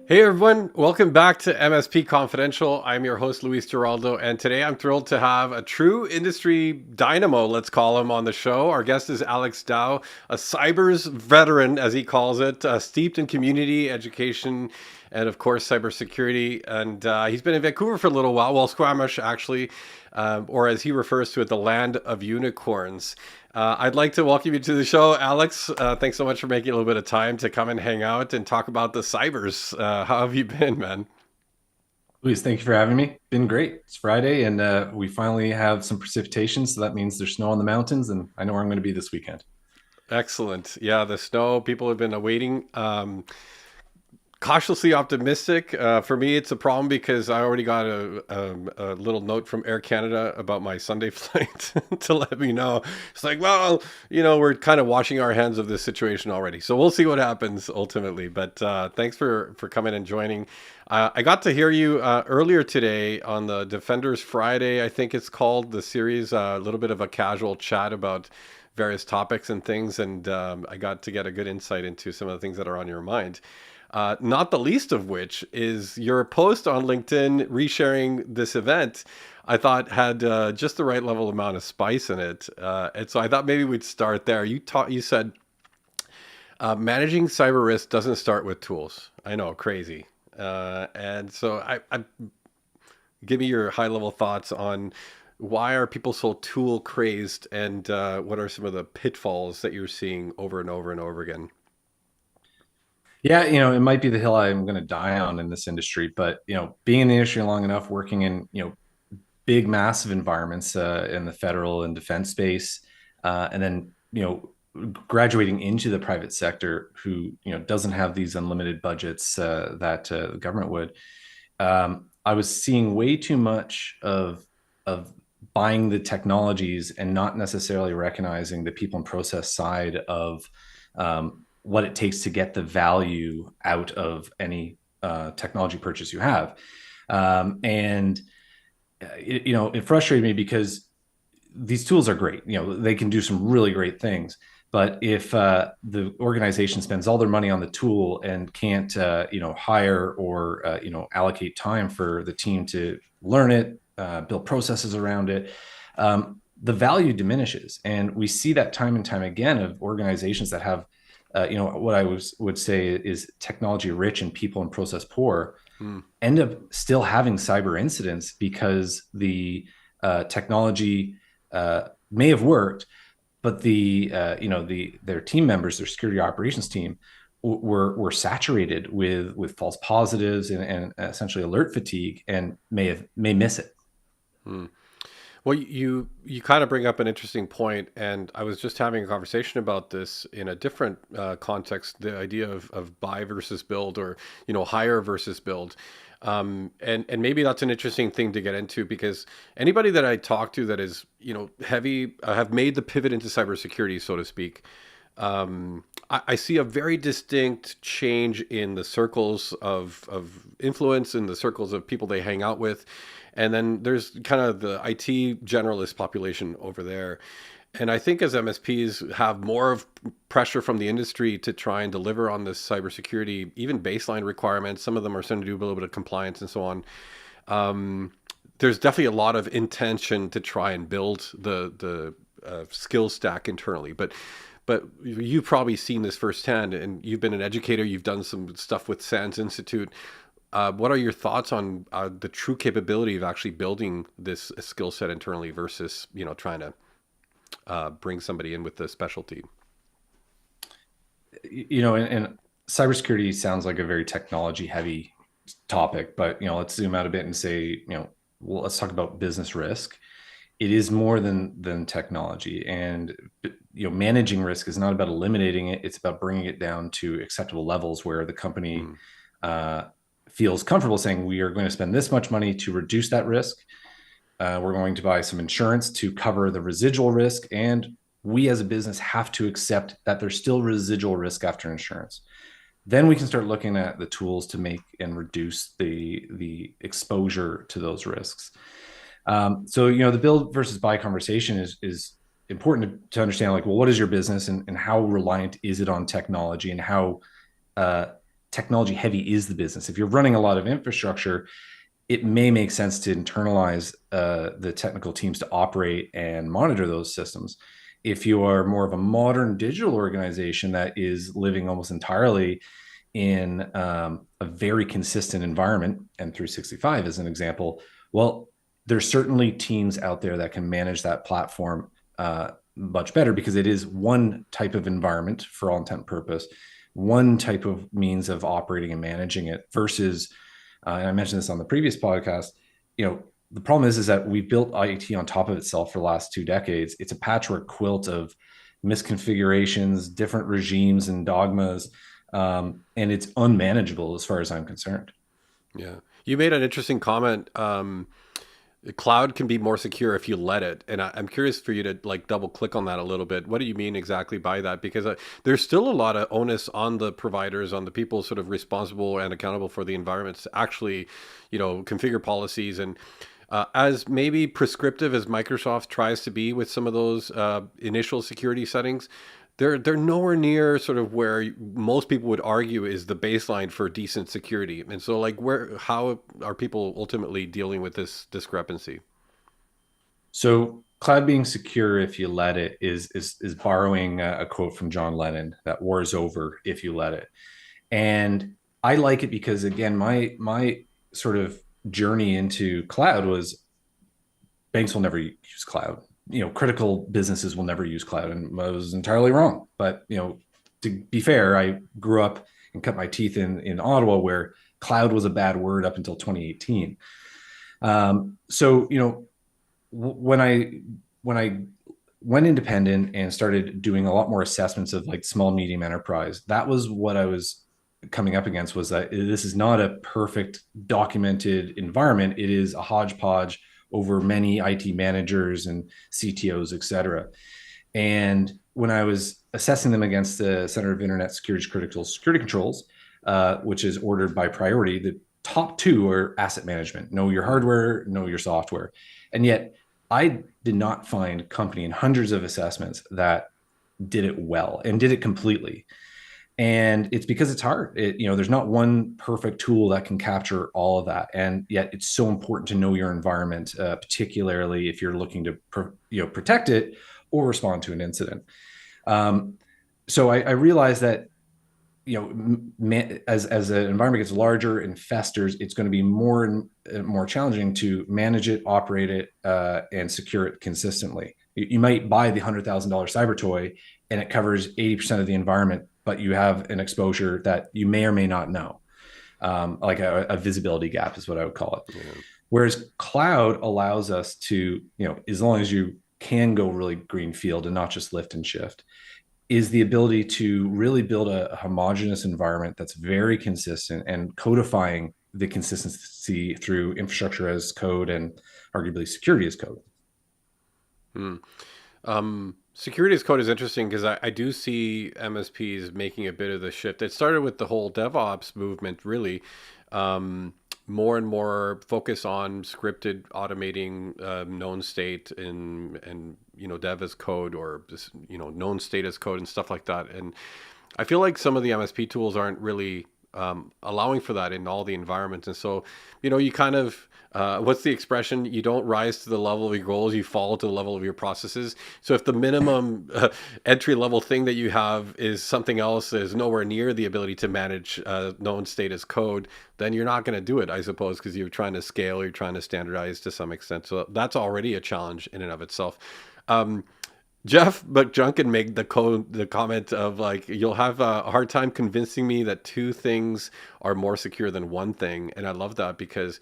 Hey everyone, welcome back to MSP Confidential. I'm your host Luis Giraldo, and today I'm thrilled to have a true industry dynamo, let's call him, on the show. Our guest is Alex Dow, a cybers veteran, as he calls it, steeped in community education and, of course, cybersecurity. And he's been in Vancouver for a little while, well, Squamish actually, or as he refers to it, the land of unicorns. I'd like to welcome you to the show, Alex. Thanks so much for making a little bit of time to come and hang out and talk about the cybers. How have you been, man? Luis, thank you for having me. Been great. It's Friday, and we finally have some precipitation, so that means there's snow on the mountains, and I know where I'm going to be this weekend. Excellent. Yeah, the snow, people have been awaiting. Cautiously optimistic. For me, it's a problem because I already got a little note from Air Canada about my Sunday flight to let me know. It's like, well, we're kind of washing our hands of this situation already. So we'll see what happens ultimately. But thanks for coming and joining. I got to hear you earlier today on the Defenders Friday, I think it's called, the series, a little bit of a casual chat about various topics and things. And I got to get a good insight into some of the things that are on your mind. Not the least of which is your post on LinkedIn resharing this event. I thought had just the right level amount of spice in it, and so I thought maybe we'd start there. You said managing cyber risk doesn't start with tools. I know, crazy. And so I give me your high level thoughts on why are people so tool crazed, and what are some of the pitfalls that you're seeing over and over and over again. Yeah, it might be the hill I'm going to die on in this industry, but being in the industry long enough, working in big, massive environments in the federal and defense space, and then graduating into the private sector, who doesn't have these unlimited budgets that the government would. I was seeing way too much of buying the technologies and not necessarily recognizing the people and process side of what it takes to get the value out of any technology purchase you have. And it frustrated me because these tools are great. They can do some really great things. But if the organization spends all their money on the tool and can't, hire or allocate time for the team to learn it, build processes around it, the value diminishes. And we see that time and time again of organizations that have, what would say is technology rich and people and process poor, Hmm. end up still having cyber incidents because the technology may have worked, but their team members, their security operations team, were saturated with false positives and essentially alert fatigue, and may miss it. Hmm. Well, you kind of bring up an interesting point, and I was just having a conversation about this in a different context. The idea of buy versus build, or hire versus build, and maybe that's an interesting thing to get into because anybody that I talk to that is heavy have made the pivot into cybersecurity, so to speak. I see a very distinct change in the circles of influence and the circles of people they hang out with. And then there's kind of the IT generalist population over there. And I think as MSPs have more of pressure from the industry to try and deliver on this cybersecurity, even baseline requirements, some of them are starting to do a little bit of compliance and so on. There's definitely a lot of intention to try and build the skill stack internally, but you've probably seen this firsthand, and you've been an educator. You've done some stuff with SANS Institute. What are your thoughts on the true capability of actually building this skill set internally versus trying to bring somebody in with the specialty? And cybersecurity sounds like a very technology heavy topic, but let's zoom out a bit and say, well, let's talk about business risk. It is more than technology, and managing risk is not about eliminating it. It's about bringing it down to acceptable levels where the company Mm, uh, feels comfortable saying we are going to spend this much money to reduce that risk. We're going to buy some insurance to cover the residual risk, and we as a business have to accept that there's still residual risk after insurance. Then we can start looking at the tools to make and reduce the exposure to those risks. So the build versus buy conversation is important to understand. Like, well, what is your business, and how reliant is it on technology, and how uh, technology heavy is the business. If you're running a lot of infrastructure, it may make sense to internalize the technical teams to operate and monitor those systems. If you are more of a modern digital organization that is living almost entirely in a very consistent environment, and 365 is an example, well, there's certainly teams out there that can manage that platform much better because it is one type of environment for all intent and purpose, one type of means of operating and managing it versus and I mentioned this on the previous podcast, the problem is that we've built IT on top of itself for the last 2 decades. It's a patchwork quilt of misconfigurations, different regimes and dogmas, and it's unmanageable as far as I'm concerned. Yeah. You made an interesting comment. The cloud can be more secure if you let it, and I'm curious for you to like double click on that a little bit. What do you mean exactly by that? Because there's still a lot of onus on the providers, on the people sort of responsible and accountable for the environments to actually, configure policies. And as maybe prescriptive as Microsoft tries to be with some of those initial security settings, they're nowhere near sort of where most people would argue is the baseline for decent security. And so, like, how are people ultimately dealing with this discrepancy? So cloud being secure if you let it is borrowing a quote from John Lennon that war is over if you let it. And I like it because again, my sort of journey into cloud was banks will never use cloud. Critical businesses will never use cloud, and I was entirely wrong. But to be fair, I grew up and cut my teeth in Ottawa, where cloud was a bad word up until 2018. So when I went independent and started doing a lot more assessments of like small medium enterprise, that was what I was coming up against, was that this is not a perfect documented environment. It is a hodgepodge over many IT managers and CTOs, et cetera. And when I was assessing them against the Center of Internet Security's critical security controls, which is ordered by priority, the top two are asset management: know your hardware, know your software. And yet I did not find company in hundreds of assessments that did it well and did it completely. And it's because it's hard. There's not one perfect tool that can capture all of that, and yet it's so important to know your environment, particularly if you're looking to protect it or respond to an incident. Um, so I realized that as an environment gets larger and festers, it's going to be more and more challenging to manage it, operate it, and secure it consistently. You might buy the $100,000 cyber toy and it covers 80% of the environment, but you have an exposure that you may or may not know, like a visibility gap is what I would call it. Yeah. Whereas cloud allows us to, as long as you can go really greenfield and not just lift and shift, is the ability to really build a homogeneous environment that's very consistent and codifying the consistency through infrastructure as code and arguably security as code. Hmm. Security as code is interesting because I do see MSPs making a bit of the shift. It started with the whole DevOps movement, really. More and more focus on scripted automating known state and dev as code, or just known state as code and stuff like that. And I feel like some of the MSP tools aren't really allowing for that in all the environments. And so, you kind of, what's the expression? You don't rise to the level of your goals, you fall to the level of your processes. So if the minimum entry level thing that you have is something else is nowhere near the ability to manage known state as code, then you're not going to do it, I suppose, because you're trying to scale, you're trying to standardize to some extent. So that's already a challenge in and of itself. Um, Jeff McJunkin made the comment of like, you'll have a hard time convincing me that two things are more secure than one thing. And I love that because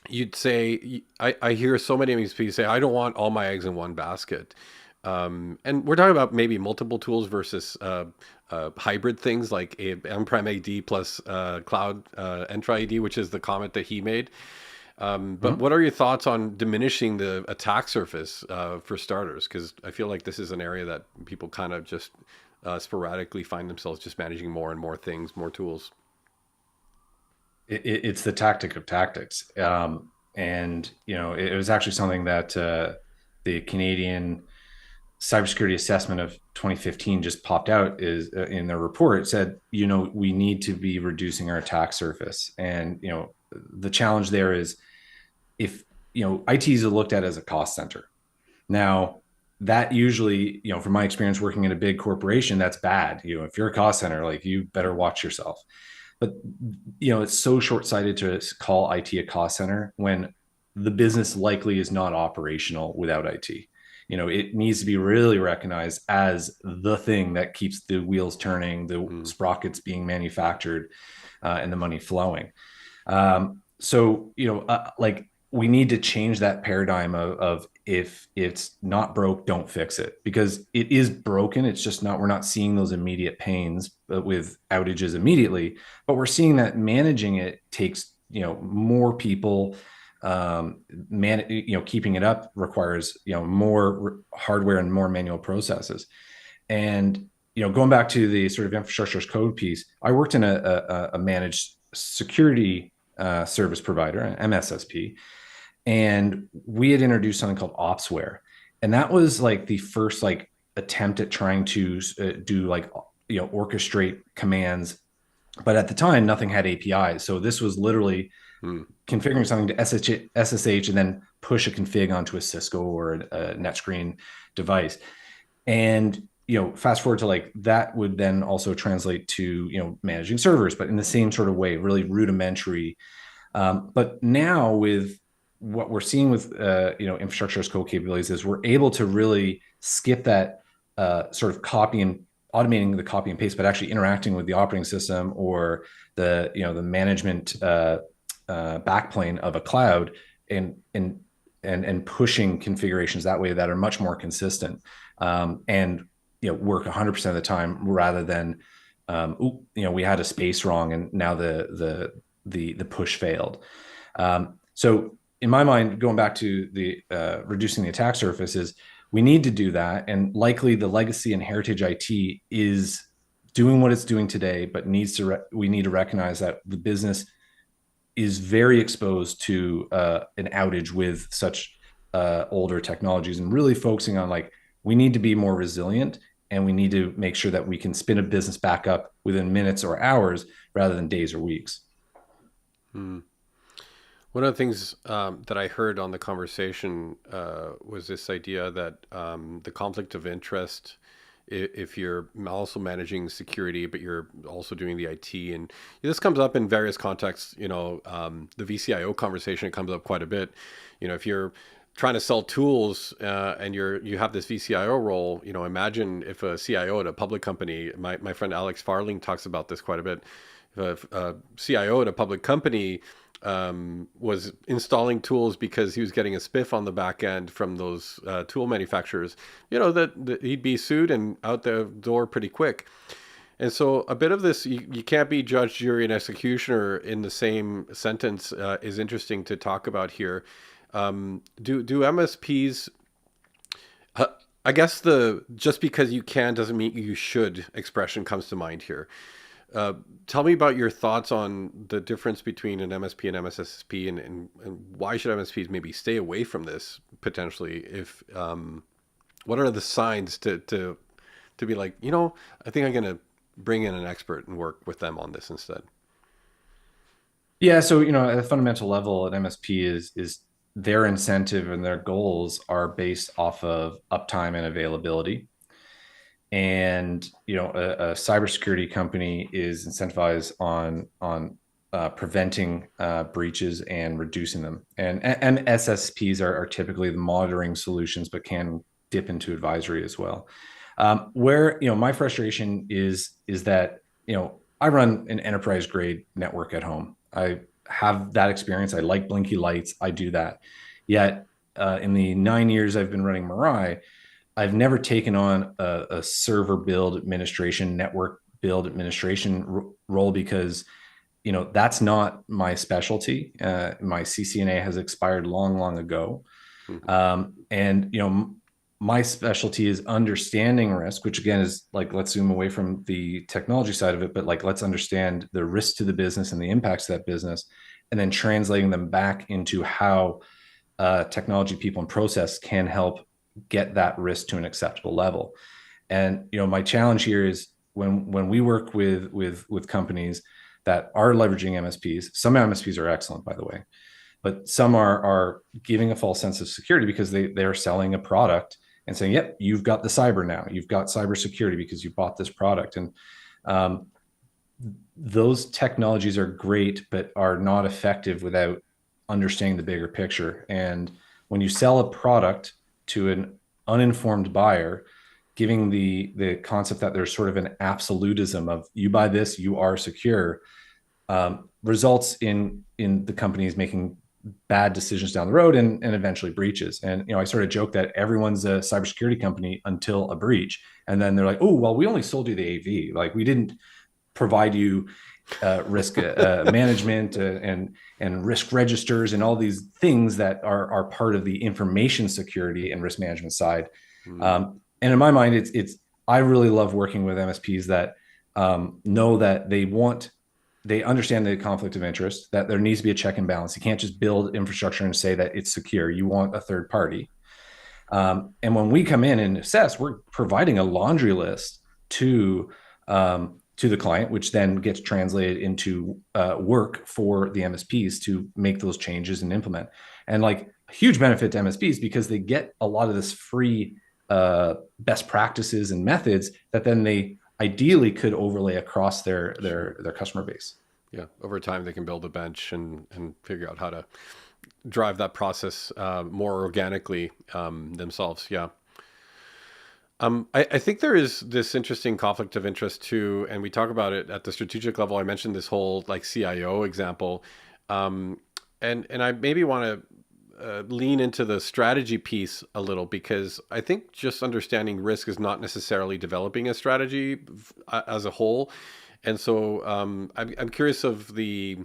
you'd say, I hear so many of these people say, I don't want all my eggs in one basket. And we're talking about maybe multiple tools versus hybrid things like a on-prem AD plus cloud Entra AD, which is the comment that he made. But Mm-hmm. what are your thoughts on diminishing the attack surface for starters? Because I feel like this is an area that people kind of just sporadically find themselves just managing more and more things, more tools. It's the tactic of tactics. And it was actually something that the Canadian cybersecurity assessment of 2015 just popped out is in their report. It said, we need to be reducing our attack surface. And, the challenge there is if, ITs are looked at as a cost center. Now, that usually, from my experience working in a big corporation, that's bad. If you're a cost center, like you better watch yourself. But it's so short-sighted to call IT a cost center when the business likely is not operational without IT. It needs to be really recognized as the thing that keeps the wheels turning, the Mm, sprockets being manufactured, and the money flowing. Like we need to change that paradigm of if it's not broke, don't fix it, because it is broken. It's just not, we're not seeing those immediate pains with outages immediately, but we're seeing that managing it takes, more people. Keeping it up requires, more hardware and more manual processes. And, going back to the sort of infrastructure as code piece, I worked in a managed security service provider, an MSSP, and we had introduced something called Opsware, and that was like the first like attempt at trying to do like orchestrate commands. But at the time, nothing had APIs, so this was literally mm, configuring something to SSH and then push a config onto a Cisco or a NetScreen device. And fast forward to like that would then also translate to managing servers, but in the same sort of way, really rudimentary. But now with what we're seeing with infrastructure as code capabilities is we're able to really skip that sort of copy and automating the copy and paste, but actually interacting with the operating system or the management backplane of a cloud and pushing configurations that way that are much more consistent, and work 100% of the time rather than we had a space wrong and now the push failed. So in my mind, going back to the reducing the attack surface, is we need to do that, and likely the legacy and heritage IT is doing what it's doing today, but we need to recognize that the business is very exposed to an outage with such older technologies, and really focusing on like we need to be more resilient, and we need to make sure that we can spin a business back up within minutes or hours rather than days or weeks. mm. One of the things that I heard on the conversation was this idea that the conflict of interest, if you're also managing security, but you're also doing the IT, and this comes up in various contexts. The VCIO conversation, it comes up quite a bit. If you're trying to sell tools and you have this VCIO role, imagine if a CIO at a public company, my friend Alex Farling talks about this quite a bit. If a CIO at a public company was installing tools because he was getting a spiff on the back end from those tool manufacturers, that he'd be sued and out the door pretty quick. And so a bit of this, you can't be judge, jury, and executioner in the same sentence is interesting to talk about here. Do MSPs, I guess the just because you can doesn't mean you should expression comes to mind here. Uh, Tell me about your thoughts on the difference between an MSP and MSSP, and why should MSPs maybe stay away from this potentially? If what are the signs to be like, I think I'm going to bring in an expert and work with them on this instead. Yeah, so at a fundamental level, an MSP is their incentive and their goals are based off of uptime and availability. And a cybersecurity company is incentivized on preventing breaches and reducing them. And SSPs are typically the monitoring solutions, but can dip into advisory as well. Where my frustration is that I run an enterprise grade network at home. I have that experience. I like blinky lights. I do that. Yet in the 9 years I've been running Mirai, I've never taken on a server build administration, network build administration role, because that's not my specialty. My CCNA has expired long, long ago, Mhm. and my specialty is understanding risk, which again is like, let's zoom away from the technology side of it, but like let's understand the risk to the business and the impacts of that business, and then translating them back into how technology, people, and process can help get that risk to an acceptable level. And my challenge here is when we work with companies that are leveraging MSPs. Some MSPs are excellent, by the way, but some are giving a false sense of security because they're selling a product and saying, "Yep, you've got the cyber now. You've got cybersecurity because you bought this product." And um, those technologies are great, but are not effective without understanding the bigger picture. And when you sell a product to an uninformed buyer, giving the concept that there's sort of an absolutism of you buy this, you are secure, results in the companies making bad decisions down the road and eventually breaches. And I sort of joke that everyone's a cybersecurity company until a breach, and then they're like, "Oh, well, we only sold you the AV. Like we didn't provide you risk management and risk registers and all these things that are part of the information security and risk management side." Mm. And in my mind, it's I really love working with MSPs that know that they understand the conflict of interest, that there needs to be a check and balance. You can't just build infrastructure and say that it's secure. You want a third party. And when we come in and assess, we're providing a laundry list to the client, which then gets translated into work for the MSPs to make those changes and implement. And like a huge benefit to MSPs because they get a lot of this free best practices and methods that then they ideally could overlay across their customer base. Yeah, over time they can build a bench and figure out how to drive that process more organically themselves. Yeah. I think there is this interesting conflict of interest too, and we talk about it at the strategic level. I mentioned this whole like CIO example, um, and I maybe want to lean into the strategy piece a little because I think just understanding risk is not necessarily developing a strategy as a whole, and so I'm curious of the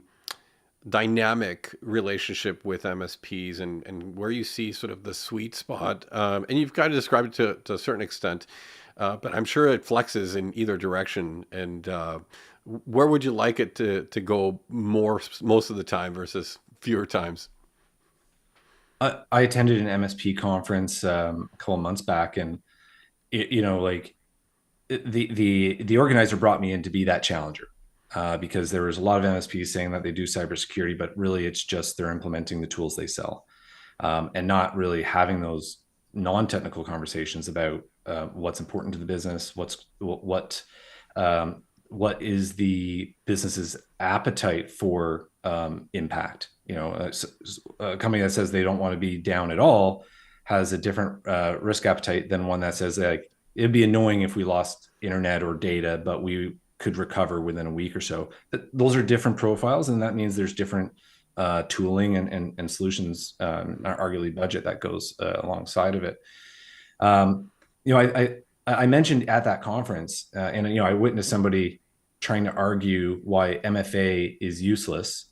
dynamic relationship with MSPs and where you see sort of the sweet spot. And you've kind of described it to a certain extent, but I'm sure it flexes in either direction. And where would you like it to go more most of the time versus fewer times? I attended an MSP conference a couple of months back, and like the organizer brought me in to be that challenger because there was a lot of MSPs saying that they do cybersecurity, but really it's just they're implementing the tools they sell and not really having those non-technical conversations about what's important to the business, what is the business's appetite for impact. A company that says they don't want to be down at all has a different risk appetite than one that says like it'd be annoying if we lost internet or data, but we could recover within a week or so. Those are different profiles, and that means there's different tooling and solutions, arguably budget that goes alongside of it. Um, I mentioned at that conference, and I witnessed somebody trying to argue why MFA is useless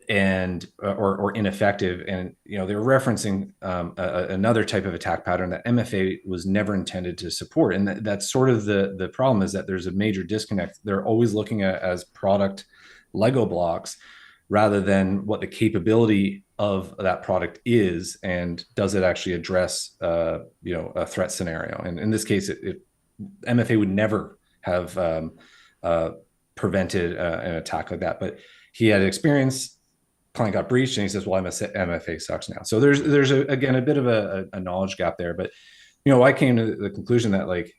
and or ineffective, and they were referencing another type of attack pattern that MFA was never intended to support, and that's sort of the problem is that there's a major disconnect. They're always looking at as product Lego blocks rather than what the capability of that product is and does it actually address a threat scenario. And in this case, MFA would never have prevented an attack like that, but he had experience. Client got breached, and he says, "Well, MFA sucks now." So there's again a bit of a knowledge gap there. But I came to the conclusion that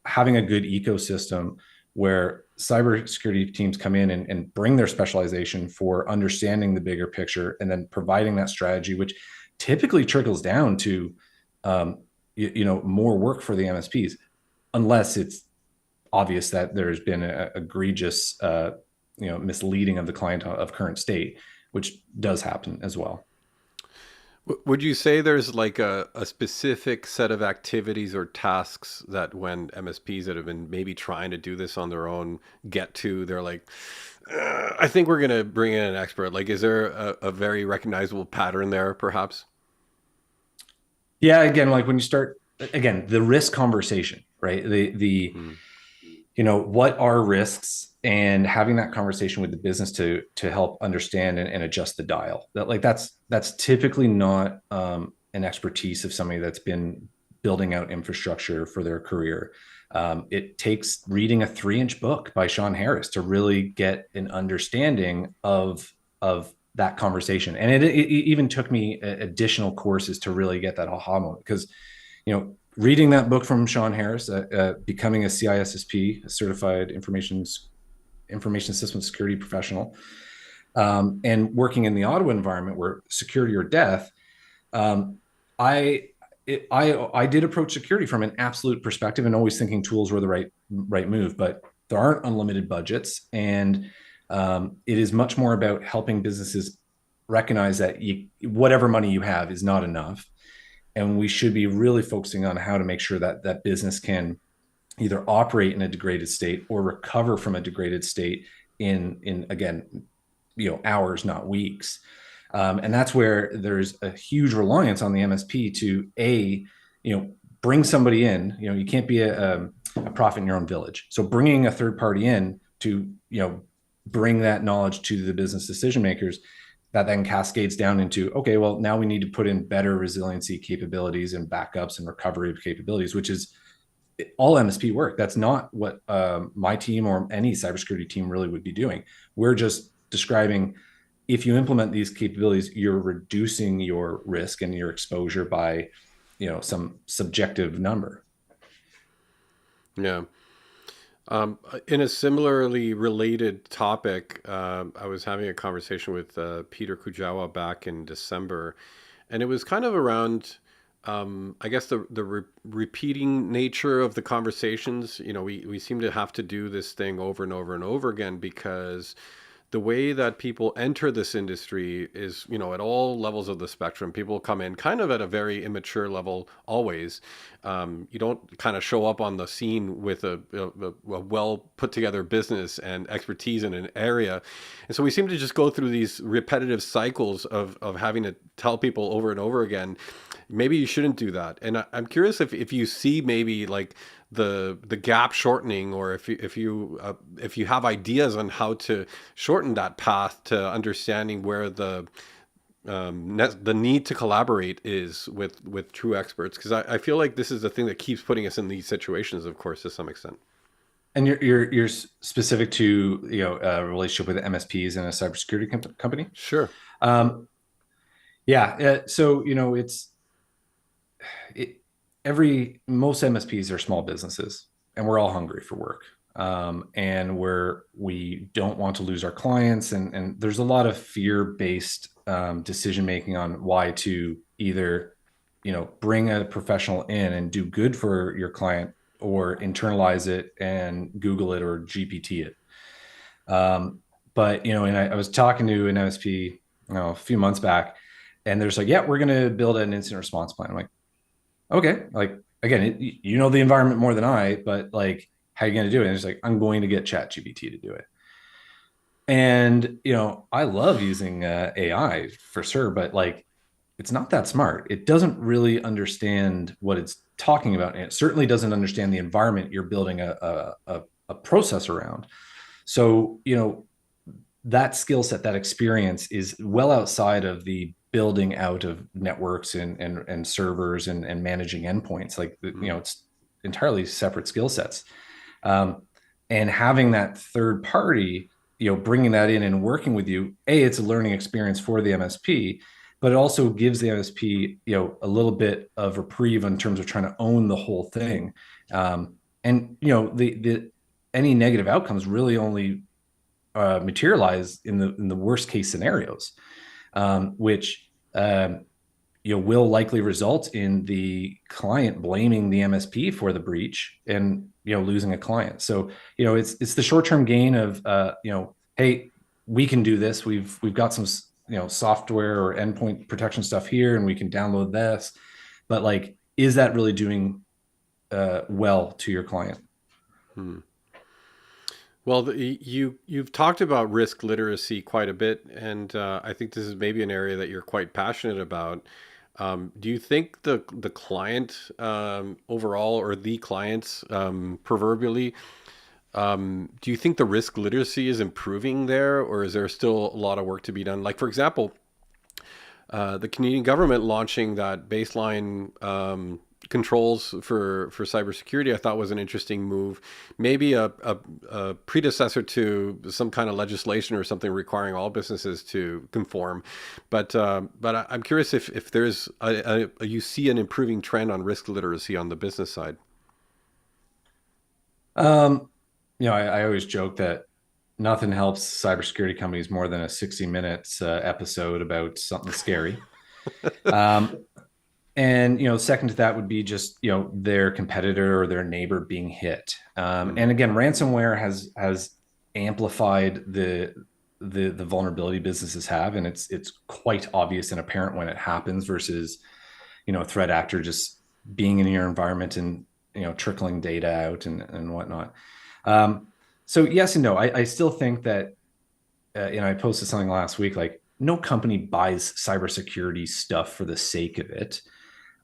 having a good ecosystem where cybersecurity teams come in and bring their specialization for understanding the bigger picture and then providing that strategy, which typically trickles down to more work for the MSPs, unless it's obvious that there's been a egregious misleading of the client of current state, which does happen as well. Would you say there's like a specific set of activities or tasks that when MSPs that have been maybe trying to do this on their own get to, they're like, I think we're going to bring in an expert. Like, is there a very recognizable pattern there, perhaps? Yeah, again, like when you start again the risk conversation, right? The Mm. what are risks, and having that conversation with the business to help understand and adjust the dial. That's typically not and expertise of somebody that's been building out infrastructure for their career. It takes reading a 3-inch book by Sean Harris to really get an understanding of that conversation. And it even took me additional courses to really get that aha moment, because reading that book from Sean Harris, becoming a CISSP, a certified information system security professional, and working in the Ottawa environment where security or death, um, I I did approach security from an absolute perspective and always thinking tools were the right move, but there aren't unlimited budgets, and it is much more about helping businesses recognize that whatever money you have is not enough, and we should be really focusing on how to make sure that that business can either operate in a degraded state or recover from a degraded state in again, hours, not weeks. And that's where there's a huge reliance on the MSP to bring somebody in. You can't be a prophet in your own village. So bringing a third party in to bring that knowledge to the business decision makers, that then cascades down into, okay, well, now we need to put in better resiliency capabilities and backups and recovery capabilities, which is all MSP work. That's not what my team or any cybersecurity team really would be doing. We're just describing, if you implement these capabilities, you're reducing your risk and your exposure by, some subjective number. Yeah. In a similarly related topic, I was having a conversation with Peter Kujawa back in December, and it was kind of around, I guess, the repeating nature of the conversations. We seem to have to do this thing over and over and over again because the way that people enter this industry is, at all levels of the spectrum. People come in kind of at a very immature level always. You don't kind of show up on the scene with a well put together business and expertise in an area. And so we seem to just go through these repetitive cycles of having to tell people over and over again, maybe you shouldn't do that. And I'm curious if you see maybe like the gap shortening, or if you have ideas on how to shorten that path to understanding where the need to collaborate is with true experts, because I feel like this is the thing that keeps putting us in these situations, of course, to some extent. And you're specific to a relationship with MSPs and a cybersecurity company. Sure. Um, yeah. So it, most MSPs are small businesses, and we're all hungry for work. And we don't want to lose our clients, and there's a lot of fear-based decision making on why to either bring a professional in and do good for your client, or internalize it and Google it or GPT it. But and I was talking to an MSP a few months back, and they're like, yeah, we're going to build an incident response plan. I'm like, okay, like, again, the environment more than I, but like, how are you going to do it? And it's like, I'm going to get ChatGPT to do it. And I love using AI for sure, but like, it's not that smart. It doesn't really understand what it's talking about, and it certainly doesn't understand the environment you're building a process around. So that skill set, that experience, is well outside of the building out of networks and servers and managing endpoints. Like it's entirely separate skill sets. And having that third party, bringing that in and working with you, it's a learning experience for the MSP, but it also gives the MSP, a little bit of reprieve in terms of trying to own the whole thing. And the any negative outcomes really only materialize in the worst case scenarios, which will likely result in the client blaming the MSP for the breach and losing a client. So it's the short-term gain of hey, we can do this. We've got some software or endpoint protection stuff here, and we can download this. But like, is that really doing well to your client? Well, you've talked about risk literacy quite a bit, and I think this is maybe an area that you're quite passionate about. Do you think the client overall, or the clients proverbially, do you think the risk literacy is improving there, or is there still a lot of work to be done? Like, for example, The Canadian government launching that baseline controls for cybersecurity, I thought was an interesting move. Maybe a predecessor to some kind of legislation or something requiring all businesses to conform. But I'm curious if there's you see an improving trend on risk literacy on the business side. Um, I always joke that nothing helps cybersecurity companies more than a 60 minutes episode about something scary. Um, and second to that would be just their competitor or their neighbor being hit. Mm, And again, ransomware has amplified the vulnerability businesses have, and it's quite obvious and apparent when it happens versus a threat actor just being in your environment and trickling data out and whatnot. Um, so yes and no. I still think that I posted something last week like no company buys cybersecurity stuff for the sake of it.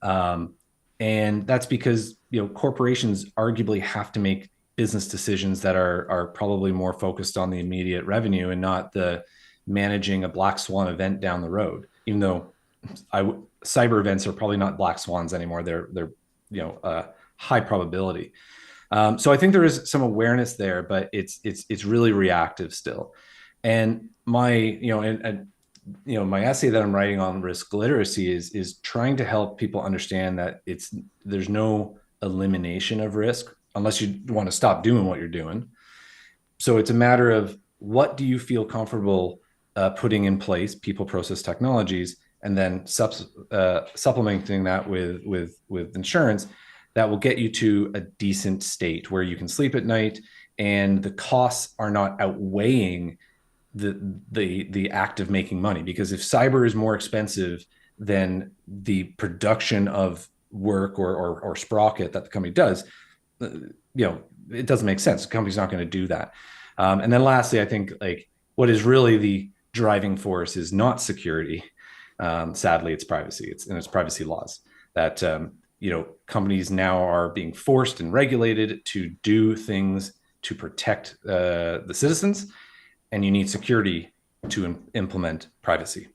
Um, and that's because corporations arguably have to make business decisions that are probably more focused on the immediate revenue and not the managing a black swan event down the road. Even though cyber events are probably not black swans anymore, they're high probability. So I think there is some awareness there, but it's really reactive still. And my my essay that I'm writing on risk literacy is trying to help people understand that there's no elimination of risk unless you want to stop doing what you're doing. So it's a matter of what do you feel comfortable putting in place, people, process, technologies, and then supplementing that with insurance that will get you to a decent state where you can sleep at night and the costs are not outweighing the act of making money. Because if cyber is more expensive than the production of work or sprocket that the company does, it doesn't make sense. The company's not going to do that. And then lastly, I think like what is really the driving force is not security. Sadly, it's privacy. It's privacy laws that companies now are being forced and regulated to do things to protect the citizens, and you need security to implement privacy.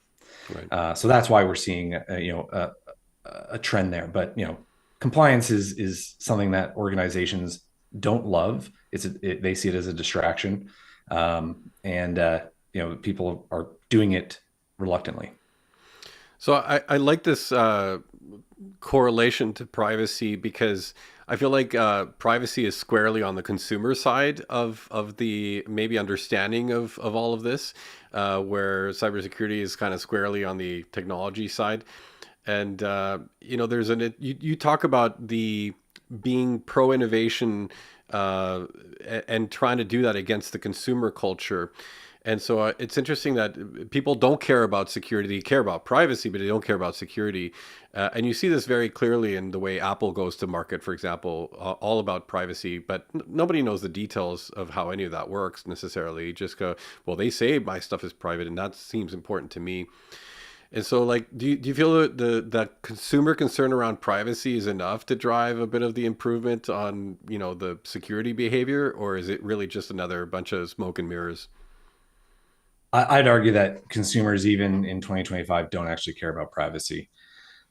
right. So that's why we're seeing a trend there. But compliance is something that organizations don't love. They see it as a distraction, and people are doing it reluctantly. So I like this correlation to privacy because I feel like privacy is squarely on the consumer side of the maybe understanding of all of this, where cybersecurity is kind of squarely on the technology side. And there's you talk about the being pro innovation and trying to do that against the consumer culture. And so it's interesting that people don't care about security. They care about privacy, but they don't care about security. And you see this very clearly in the way Apple goes to market, for example, all about privacy, but nobody knows the details of how any of that works necessarily. Just go, well, they say my stuff is private, and that seems important to me. And so, like, do you feel that the consumer concern around privacy is enough to drive a bit of the improvement on, the security behavior, or is it really just another bunch of smoke and mirrors? I'd argue that consumers, even in 2025, don't actually care about privacy.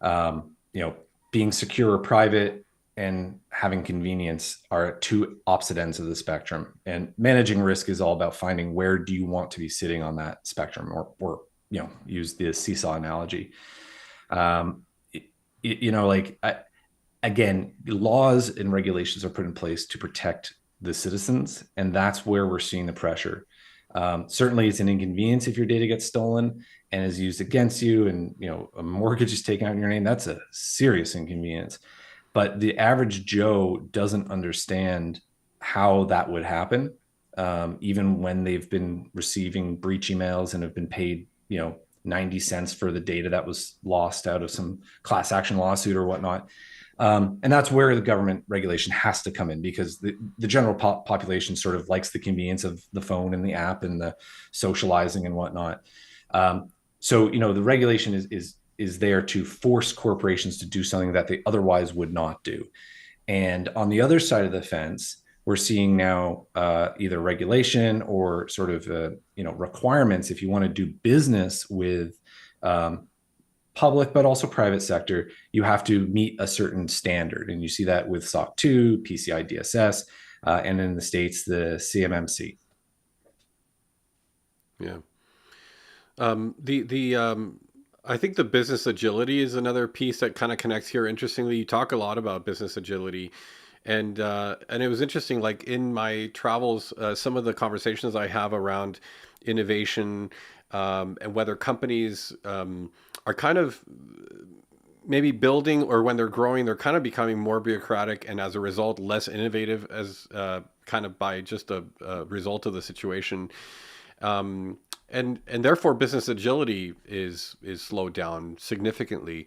Um, you know, Being secure or private and having convenience are two opposite ends of the spectrum. And managing risk is all about finding where do you want to be sitting on that spectrum, or use the seesaw analogy. Um, like again, laws and regulations are put in place to protect the citizens, and that's where we're seeing the pressure. Certainly, it's an inconvenience if your data gets stolen and is used against you, and a mortgage is taken out in your name. That's a serious inconvenience. But the average Joe doesn't understand how that would happen, even when they've been receiving breach emails and have been paid, 90 cents for the data that was lost out of some class action lawsuit or whatnot. And that's where the government regulation has to come in, because the general population sort of likes the convenience of the phone and the app and the socializing and whatnot. So the regulation is there to force corporations to do something that they otherwise would not do. And on the other side of the fence, we're seeing now either regulation or sort of requirements if you want to do business with public, but also private sector, you have to meet a certain standard. And you see that with SOC 2, PCI DSS, and in the States, the CMMC. Yeah. The I think the business agility is another piece that kind of connects here. Interestingly, you talk a lot about business agility, and it was interesting. Like in my travels, some of the conversations I have around innovation, and whether companies are kind of maybe building, or when they're growing, they're kind of becoming more bureaucratic, and as a result, less innovative, as kind of by just a result of the situation. Um, and therefore business agility is slowed down significantly.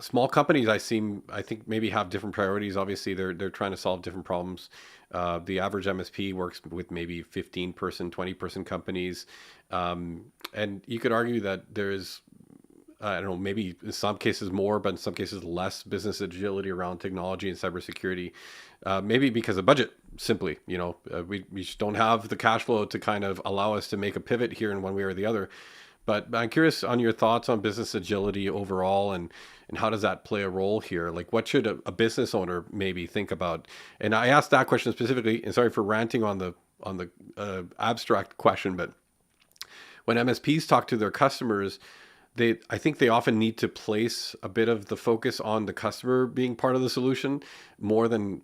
Small companies I think maybe have different priorities. Obviously, they're trying to solve different problems. The average MSP works with maybe 15-person, 20-person companies, and you could argue that there is, I don't know, maybe in some cases more, but in some cases less business agility around technology and cybersecurity. Maybe because of budget, simply. We just don't have the cash flow to kind of allow us to make a pivot here in one way or the other. But I'm curious on your thoughts on business agility overall, and how does that play a role here? Like, what should a business owner maybe think about? And I asked that question specifically, and sorry for ranting on the abstract question, but when MSPs talk to their customers, I think they often need to place a bit of the focus on the customer being part of the solution more than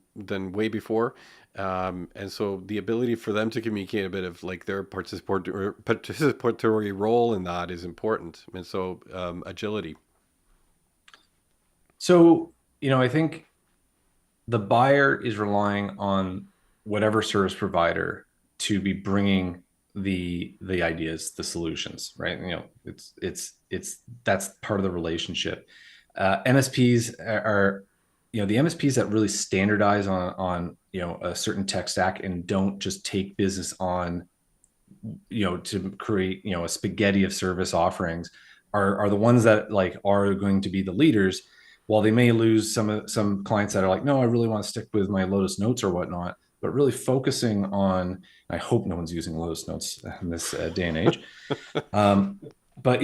way before. And so the ability for them to communicate a bit of like their participatory role in that is important. And so agility. So, I think the buyer is relying on whatever service provider to be bringing the ideas, the solutions, right? It's that's part of the relationship. MSPs are, the MSPs that really standardize on a certain tech stack and don't just take business on, to create a spaghetti of service offerings, are the ones that like are going to be the leaders. While they may lose some clients that are like, no, I really want to stick with my Lotus Notes or whatnot, but really focusing on, I hope no one's using Lotus Notes in this day and age. But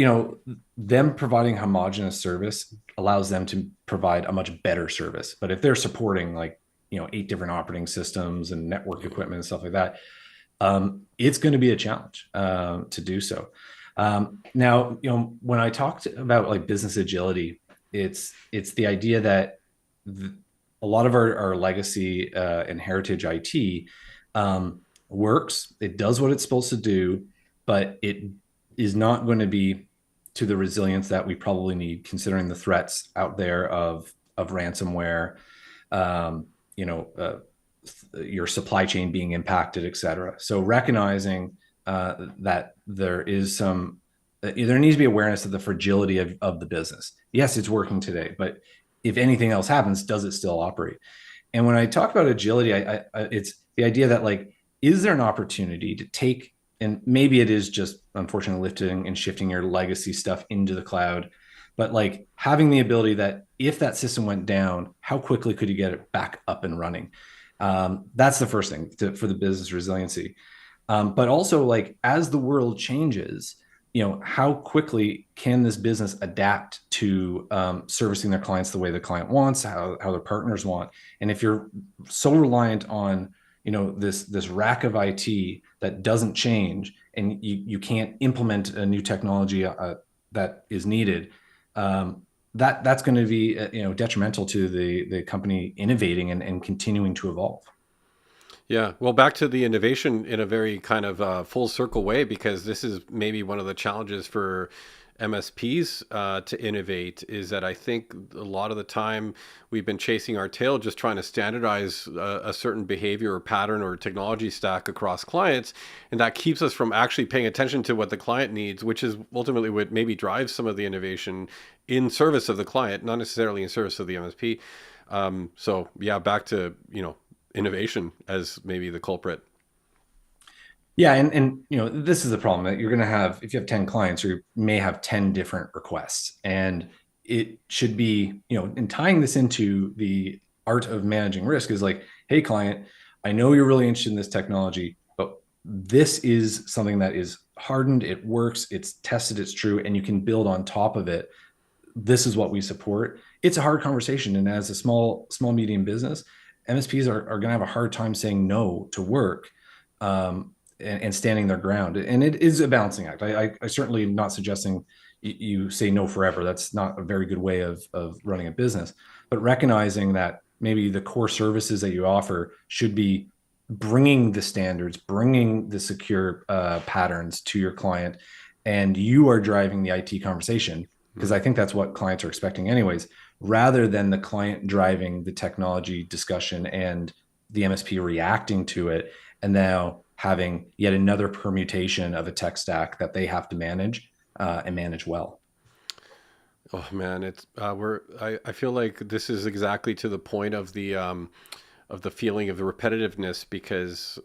them providing homogenous service allows them to provide a much better service. But if they're supporting like 8 different operating systems and network equipment and stuff like that, it's going to be a challenge to do so. Now, when I talked about like business agility, it's the idea that a lot of our legacy and heritage IT works. It does what it's supposed to do, but it is not going to be to the resilience that we probably need, considering the threats out there of ransomware, um, you know, uh, your supply chain being impacted, et cetera. So recognizing that there needs to be awareness of the fragility of the business. Yes, it's working today, but if anything else happens, does it still operate? And when I talk about agility, it's the idea that like, is there an opportunity to take, and maybe it is just unfortunately lifting and shifting your legacy stuff into the cloud, but like having the ability that if that system went down, how quickly could you get it back up and running? That's the first thing for the business resiliency. But also like as the world changes, how quickly can this business adapt to servicing their clients the way the client wants, how their partners want? And if you're so reliant on, this rack of IT that doesn't change, and you can't implement a new technology that is needed, that's going to be detrimental to the company innovating and continuing to evolve. Yeah, well, back to the innovation in a very kind of full circle way, because this is maybe one of the challenges for MSPs to innovate, is that I think a lot of the time we've been chasing our tail, just trying to standardize a certain behavior or pattern or technology stack across clients. And that keeps us from actually paying attention to what the client needs, which is ultimately what maybe drives some of the innovation in service of the client, not necessarily in service of the MSP. So yeah, back to, innovation as maybe the culprit. Yeah, and this is the problem that you're going to have if you have 10 clients, or you may have 10 different requests, and it should be, and tying this into the art of managing risk is like, hey, client, I know you're really interested in this technology, but this is something that is hardened, it works, it's tested, it's true, and you can build on top of it this is what we support. It's a hard conversation. And as a medium business, MSPs are going to have a hard time saying no to work, and standing their ground. And it is a balancing act. I certainly am not suggesting you say no forever. That's not a very good way of running a business, but recognizing that maybe the core services that you offer should be bringing the standards, bringing the secure patterns to your client, and you are driving the IT conversation, because Mm. I think that's what clients are expecting anyways, rather than the client driving the technology discussion and the MSP reacting to it, and now having yet another permutation of a tech stack that they have to manage, and manage well. Oh man, it's I feel like this is exactly to the point of the feeling of the repetitiveness, because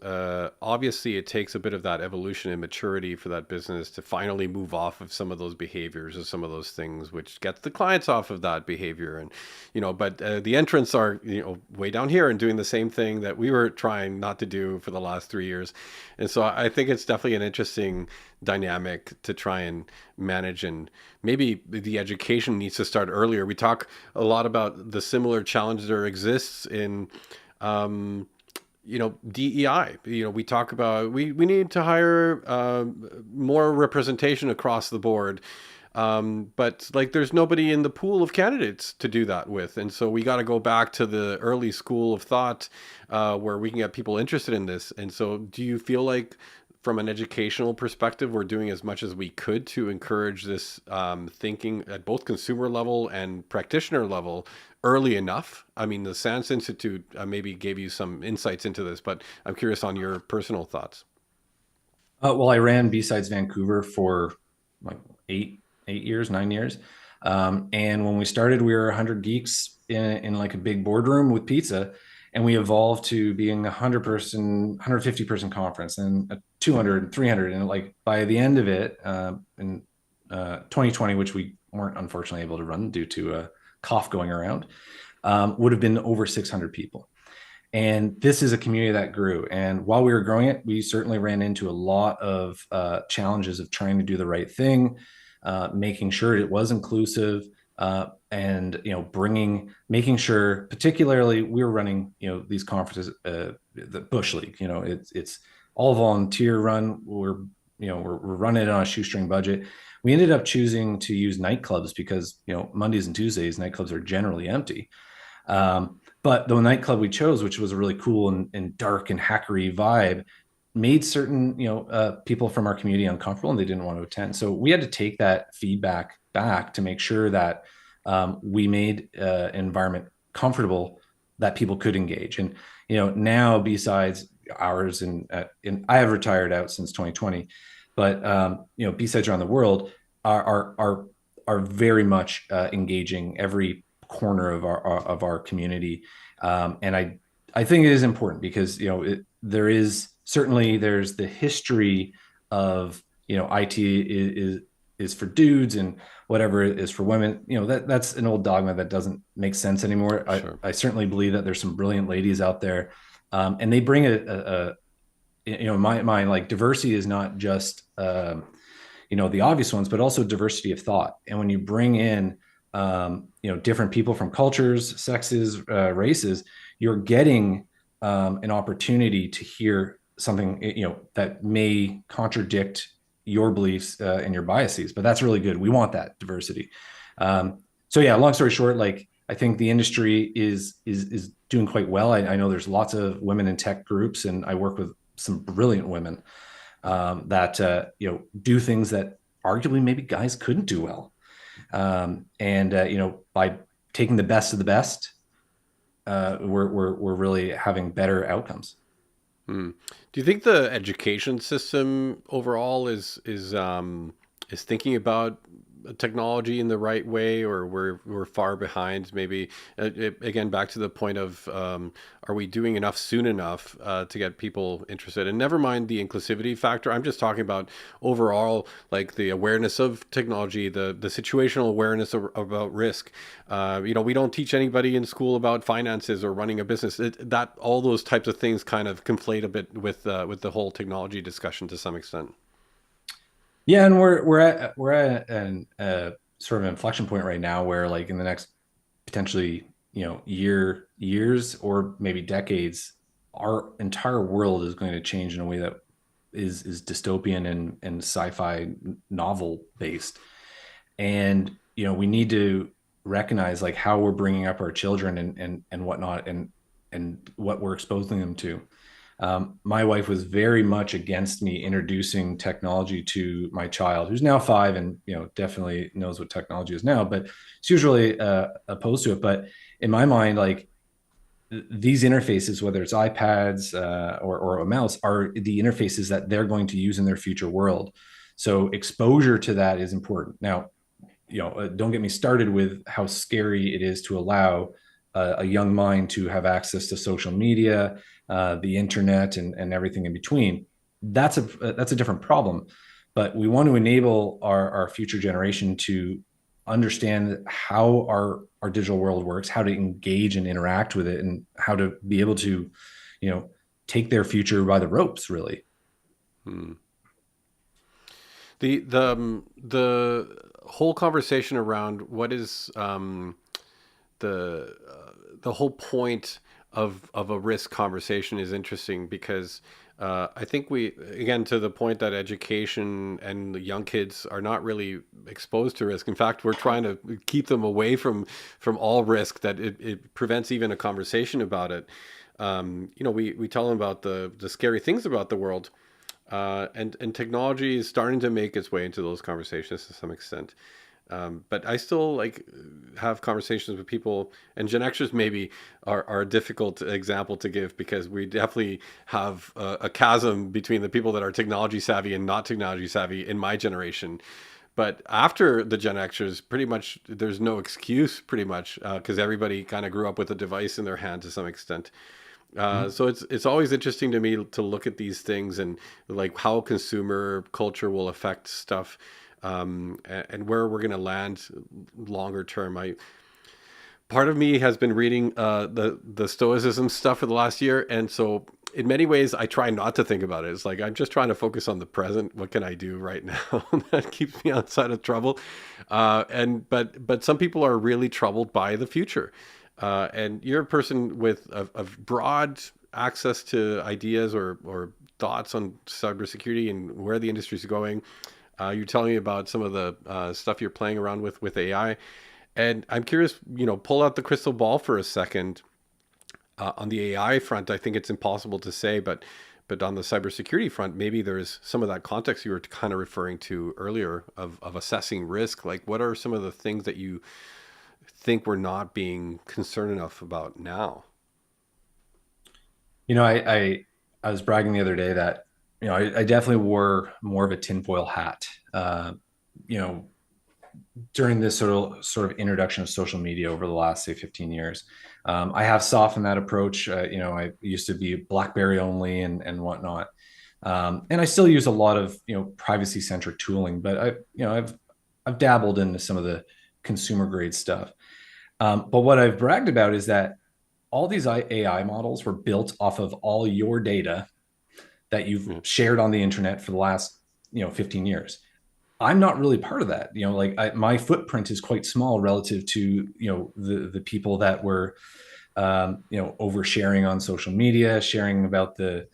obviously it takes a bit of that evolution and maturity for that business to finally move off of some of those behaviors or some of those things, which gets the clients off of that behavior. And but the entrants are way down here and doing the same thing that we were trying not to do for the last 3 years. And so I think it's definitely an interesting dynamic to try and manage, and maybe the education needs to start earlier. We talk a lot about the similar challenge there exists in um, DEI. We talk about we need to hire more representation across the board. But like, there's nobody in the pool of candidates to do that with, and so we got to go back to the early school of thought, where we can get people interested in this. And so, do you feel like, from an educational perspective, we're doing as much as we could to encourage this thinking at both consumer level and practitioner level early enough? I mean, the SANS Institute maybe gave you some insights into this, but I'm curious on your personal thoughts. Well, I ran B-Sides Vancouver for like 8 years, 9 years. And when we started, we were 100 geeks in like a big boardroom with pizza. And we evolved to being a 100-person, 150-person conference, and a 200, 300. And like by the end of it, in 2020, which we weren't unfortunately able to run due to a cough going around, would have been over 600 people. And this is a community that grew. And while we were growing it, we certainly ran into a lot of challenges of trying to do the right thing, making sure it was inclusive, and making sure, particularly, we were running these conferences, the Bush League. It's all volunteer run. We're running it on a shoestring budget. We ended up choosing to use nightclubs because Mondays and Tuesdays nightclubs are generally empty. But the nightclub we chose, which was a really cool and dark and hackery vibe, made certain people from our community uncomfortable, and they didn't want to attend. So we had to take that feedback back to make sure that we made an environment comfortable that people could engage. And now, besides ours, and I have retired out since 2020, but besides around the world are very much engaging every corner of our community. And I think it is important because there's the history of IT is for dudes, and whatever it is for women. That's an old dogma that doesn't make sense anymore. Sure. I certainly believe that there's some brilliant ladies out there, and they bring in my mind, like, diversity is not just the obvious ones, but also diversity of thought. And when you bring in different people from cultures, sexes, races, you're getting an opportunity to hear something that may contradict your beliefs and your biases. But that's really good. We want that diversity. So yeah, long story short, like, I think the industry is doing quite well. I know there's lots of women in tech groups, and I work with some brilliant women that do things that arguably maybe guys couldn't do well. And by taking the best of the best, we're really having better outcomes. Hmm. Do you think the education system overall is thinking about technology in the right way, or we're far behind? Maybe again, back to the point of, are we doing enough soon enough to get people interested? And never mind the inclusivity factor. I'm just talking about overall, like, the awareness of technology, the situational awareness about risk. We don't teach anybody in school about finances or running a business. That all those types of things kind of conflate a bit with the whole technology discussion to some extent. Yeah, and we're at an sort of an inflection point right now where like in the next potentially, years or maybe decades, our entire world is going to change in a way that is dystopian and sci-fi novel based. And we need to recognize like how we're bringing up our children and whatnot, and what we're exposing them to. My wife was very much against me introducing technology to my child, who's now 5 and definitely knows what technology is now, but she's usually opposed to it. But in my mind, like these interfaces, whether it's iPads or a mouse, are the interfaces that they're going to use in their future world. So exposure to that is important. Now, don't get me started with how scary it is to allow a young mind to have access to social media, the internet, and everything in between. That's a different problem. But we want to enable our future generation to understand how our digital world works, how to engage and interact with it, and how to be able to, take their future by the ropes, really. Hmm. The whole conversation around what is the whole point of a risk conversation is interesting because I think we, again, to the point that education and the young kids are not really exposed to risk. In fact, we're trying to keep them away from all risk, that it prevents even a conversation about it. We tell them about the scary things about the world, and technology is starting to make its way into those conversations to some extent. But I still like have conversations with people, and Gen Xers maybe are a difficult example to give because we definitely have a chasm between the people that are technology savvy and not technology savvy in my generation. But after the Gen Xers, pretty much there's no excuse, pretty much, because everybody kind of grew up with a device in their hand to some extent. So it's always interesting to me to look at these things and like how consumer culture will affect stuff, and where we're going to land longer term. I Part of me has been reading the Stoicism stuff for the last year, and so in many ways I try not to think about it. It's like I'm just trying to focus on the present. What can I do right now that keeps me outside of trouble? But some people are really troubled by the future, and you're a person with a broad access to ideas or thoughts on cybersecurity and where the industry is going. You're telling me about some of the stuff you're playing around with AI. And I'm curious, pull out the crystal ball for a second. On the AI front, I think it's impossible to say, but on the cybersecurity front, maybe there's some of that context you were kind of referring to earlier of assessing risk. Like, what are some of the things that you think we're not being concerned enough about now? You know, I was bragging the other day that I definitely wore more of a tinfoil hat. You know, during this sort of introduction of social media over the last say 15 years, I have softened that approach. I used to be BlackBerry only and whatnot, and I still use a lot of privacy centric tooling, but I've dabbled into some of the consumer grade stuff. But what I've bragged about is that all these AI models were built off of all your data that you've Yeah. shared on the internet for the last 15 years. I'm not really part of that. My footprint is quite small relative to the people that were oversharing on social media, sharing about the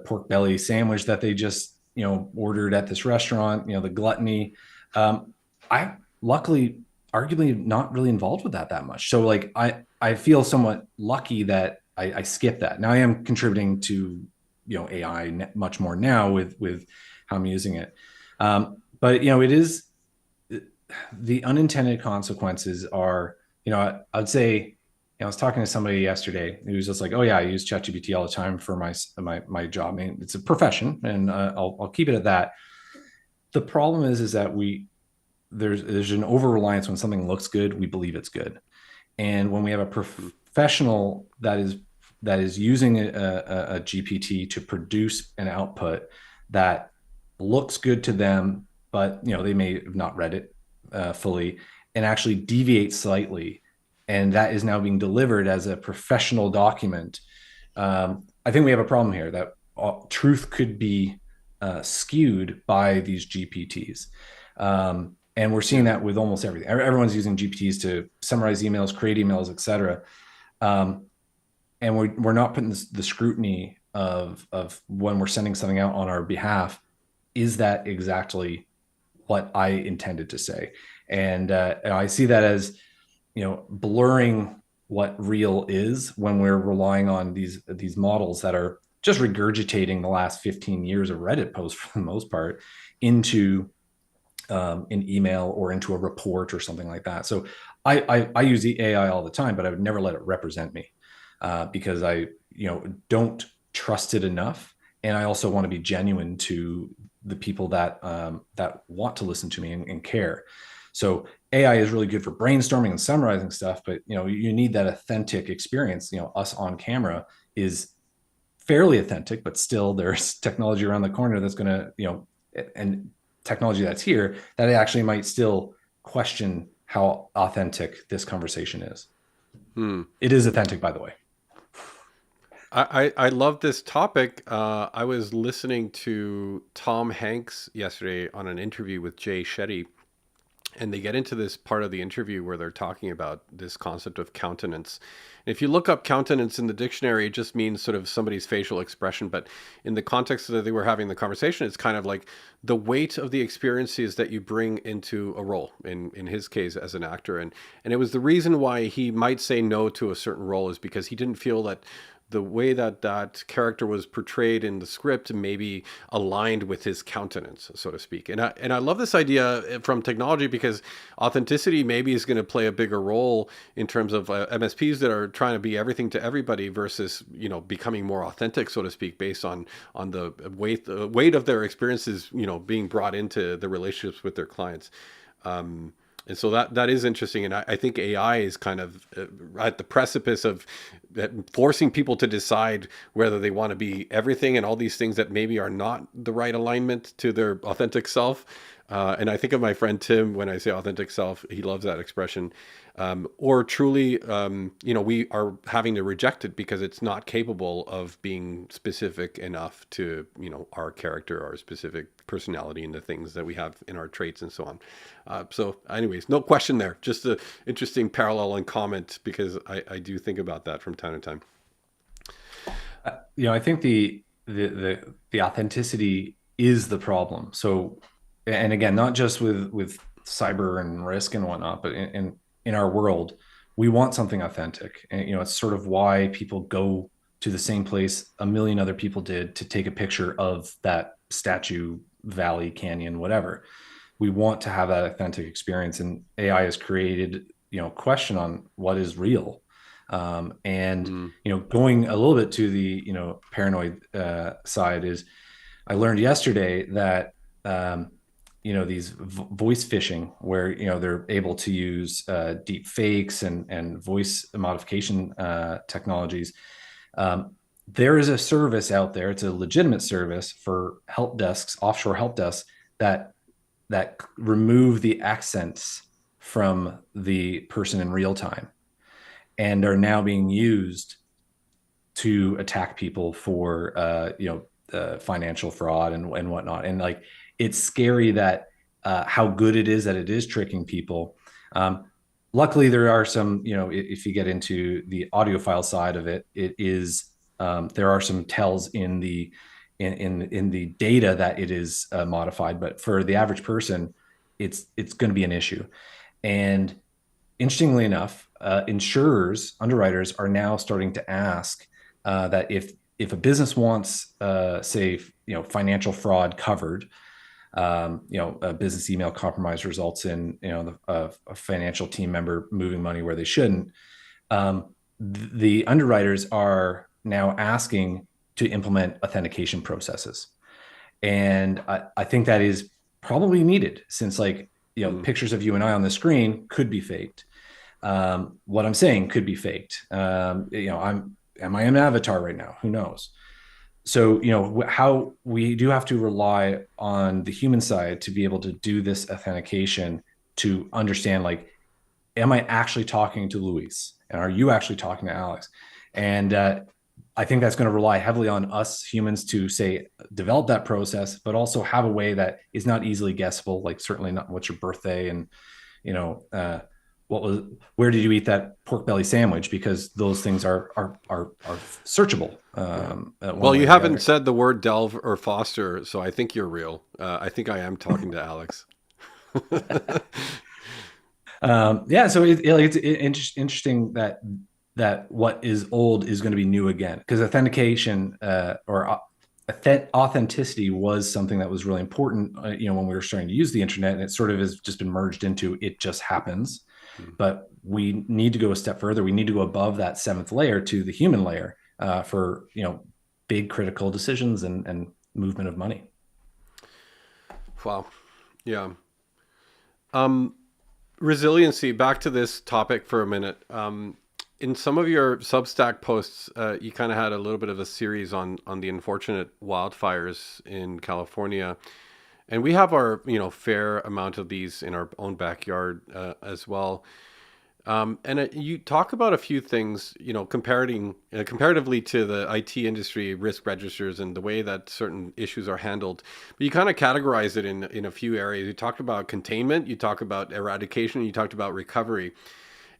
pork belly sandwich that they just ordered at this restaurant, the gluttony. I luckily arguably not really involved with that much. So like I feel somewhat lucky that I skipped that. Now I am contributing to AI much more now with how I'm using it. But it is the unintended consequences are, I'd say, I was talking to somebody yesterday who was just like, oh yeah, I use ChatGPT all the time for my job. I mean, it's a profession, and I'll keep it at that. The problem is that there's an over reliance. When something looks good, we believe it's good, and when we have a professional that is using a GPT to produce an output that looks good to them, but they may have not read it fully, and actually deviate slightly, and that is now being delivered as a professional document. I think we have a problem here that truth could be skewed by these GPTs. And we're seeing Yeah. that with almost everything. Everyone's using GPTs to summarize emails, create emails, et cetera. Um, and we're not putting the scrutiny of when we're sending something out on our behalf. Is that exactly what I intended to say? And I see that as, blurring what real is when we're relying on these models that are just regurgitating the last 15 years of Reddit posts for the most part into an email or into a report or something like that. So I use the AI all the time, but I would never let it represent me because I don't trust it enough, and I also want to be genuine to the people that want to listen to me and care. So AI is really good for brainstorming and summarizing stuff, but you need that authentic experience. Us on camera is fairly authentic, but still there's technology around the corner that's going to, and technology that's here that actually might still question how authentic this conversation is. Hmm. It is authentic, by the way. I love this topic. I was listening to Tom Hanks yesterday on an interview with Jay Shetty, and they get into this part of the interview where they're talking about this concept of countenance. And if you look up countenance in the dictionary, it just means sort of somebody's facial expression. But in the context that they were having the conversation, it's kind of like the weight of the experiences that you bring into a role. In his case, as an actor, and it was the reason why he might say no to a certain role is because he didn't feel that the way that that character was portrayed in the script maybe aligned with his countenance, so to speak. And I love this idea from technology because authenticity maybe is going to play a bigger role in terms of MSPs that are trying to be everything to everybody versus becoming more authentic, so to speak, based on the weight of their experiences being brought into the relationships with their clients. And so that is interesting, and I think AI is kind of at the precipice of forcing people to decide whether they want to be everything and all these things that maybe are not the right alignment to their authentic self. And I think of my friend Tim when I say authentic self; he loves that expression. Or truly, we are having to reject it because it's not capable of being specific enough to our character, our specific personality, and the things that we have in our traits and so on. So anyways, no question there. Just an interesting parallel and comment because I do think about that from time to time. I think the authenticity is the problem. So, and again, not just with cyber and risk and whatnot, but in our world, we want something authentic. And it's sort of why people go to the same place a million other people did to take a picture of that statue, valley, canyon, whatever. We want to have that authentic experience, and AI has created question on what is real. And Mm, going a little bit to the paranoid side is, I learned yesterday that these voice phishing, where they're able to use deep fakes and voice modification technologies. There is a service out there. It's a legitimate service for help desks, offshore help desks, that remove the accents from the person in real time and are now being used to attack people for financial fraud and whatnot. And like, it's scary that how good it is that it is tricking people. Luckily, there are some, if you get into the audiophile side of it, it is there are some tells in the data that it is modified, but for the average person, it's going to be an issue. And interestingly enough, insurers, underwriters are now starting to ask that if a business wants, say, financial fraud covered, a business email compromise results in a financial team member moving money where they shouldn't. The underwriters are now asking to implement authentication processes, and I think that is probably needed, since mm, pictures of you and I on the screen could be faked. What I'm saying could be faked. Am I an avatar right now? Who knows? So how we do have to rely on the human side to be able to do this authentication, to understand, like, am I actually talking to Luis, and are you actually talking to Alex? And I think that's going to rely heavily on us humans to say develop that process, but also have a way that is not easily guessable. Like certainly not what's your birthday and you know what was where did you eat that pork belly sandwich, because those things are searchable Yeah. one Well, way you or the haven't other. said the word delve or foster, so I think you're real. I think I am talking to Alex. Yeah, so it's interesting that what is old is going to be new again, because authentication or authenticity was something that was really important, when we were starting to use the internet, and it sort of has just been merged into it just happens. Hmm. But we need to go a step further. We need to go above that seventh layer to the human layer for big critical decisions and movement of money. Wow. Yeah. Um, Resiliency. Back to this topic for a minute. In some of your Substack posts, you kind of had a little bit of a series on the unfortunate wildfires in California, and we have our fair amount of these in our own backyard as well. And you talk about a few things, comparatively to the IT industry risk registers and the way that certain issues are handled. But you kind of categorize it in a few areas. You talked about containment, you talk about eradication, you talked about recovery.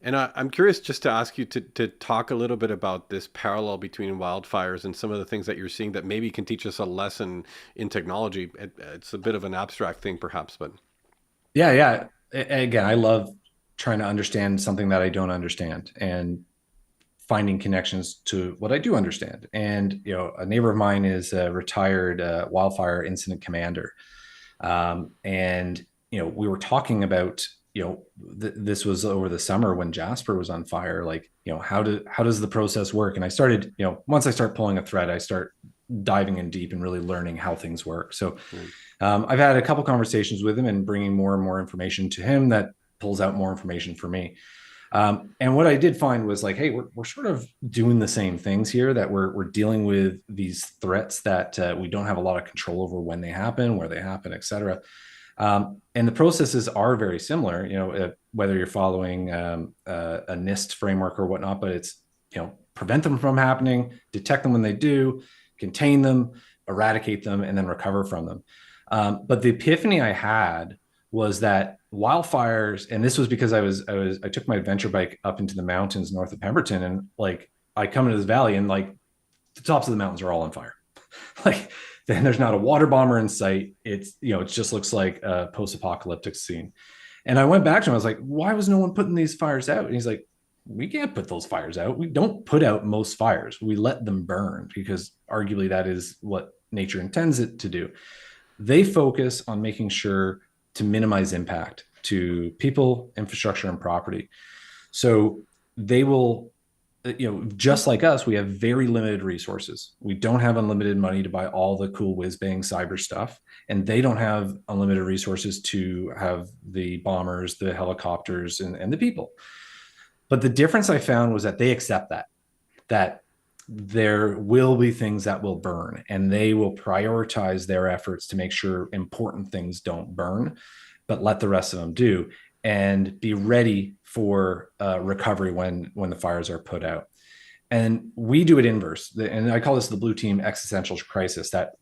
And I'm curious just to ask you to talk a little bit about this parallel between wildfires and some of the things that you're seeing that maybe can teach us a lesson in technology. It's a bit of an abstract thing, perhaps, but Yeah, yeah. Again, I love trying to understand something that I don't understand and finding connections to what I do understand. And a neighbor of mine is a retired wildfire incident commander, and we were talking about this was over the summer when Jasper was on fire. Like, how does the process work? And I started, once I start pulling a thread, I start diving in deep and really learning how things work. So mm, I've had a couple conversations with him and bringing more and more information to him that pulls out more information for me. And what I did find was like, hey, we're sort of doing the same things here, that we're dealing with these threats that we don't have a lot of control over when they happen, where they happen, et cetera. And the processes are very similar, whether you're following a NIST framework or whatnot, but it's, prevent them from happening, detect them when they do, contain them, eradicate them, and then recover from them. But the epiphany I had was that wildfires, and this was because I took my adventure bike up into the mountains north of Pemberton, and like I come into this valley, and like the tops of the mountains are all on fire. Like then there's not a water bomber in sight. It's it just looks like a post-apocalyptic scene. And I went back to him. I was like, why was no one putting these fires out? And he's like, we can't put those fires out. We don't put out most fires. We let them burn, because arguably that is what nature intends it to do. They focus on making sure to minimize impact to people, infrastructure, and property. So they will, just like us, we have very limited resources. We don't have unlimited money to buy all the cool whiz bang cyber stuff. And they don't have unlimited resources to have the bombers, the helicopters, and the people. But the difference I found was that they accept that there will be things that will burn, and they will prioritize their efforts to make sure important things don't burn, but let the rest of them do, and be ready for recovery when the fires are put out. And we do it inverse, and I call this the blue team existential crisis. That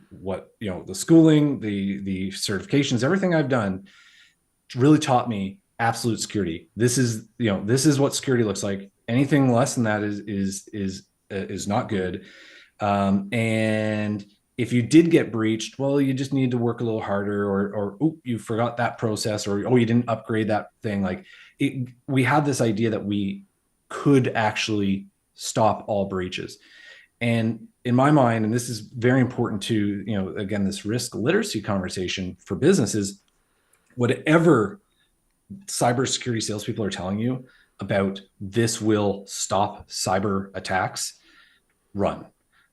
what the schooling, the certifications, everything I've done really taught me absolute security. This is what security looks like. Anything less than that is not good. And if you did get breached, well, you just need to work a little harder, or you forgot that process, or you didn't upgrade that thing. Like we had this idea that we could actually stop all breaches. And in my mind, and this is very important to, again, this risk literacy conversation for businesses, whatever cybersecurity salespeople are telling you about this will stop cyber attacks, run.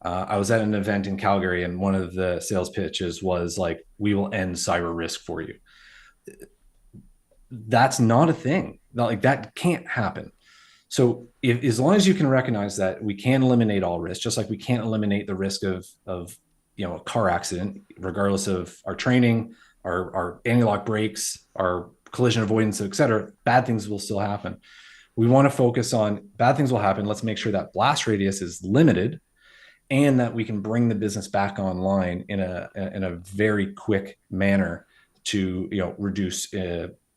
I was at an event in Calgary, and one of the sales pitches was like, we will end cyber risk for you. That's not a thing. Like that can't happen. So as long as you can recognize that we can eliminate all risk, just like we can't eliminate the risk of a car accident, regardless of our training, our anti-lock brakes, our collision avoidance, et cetera, bad things will still happen. We want to focus on bad things will happen. Let's make sure that blast radius is limited, and that we can bring the business back online in a very quick manner to reduce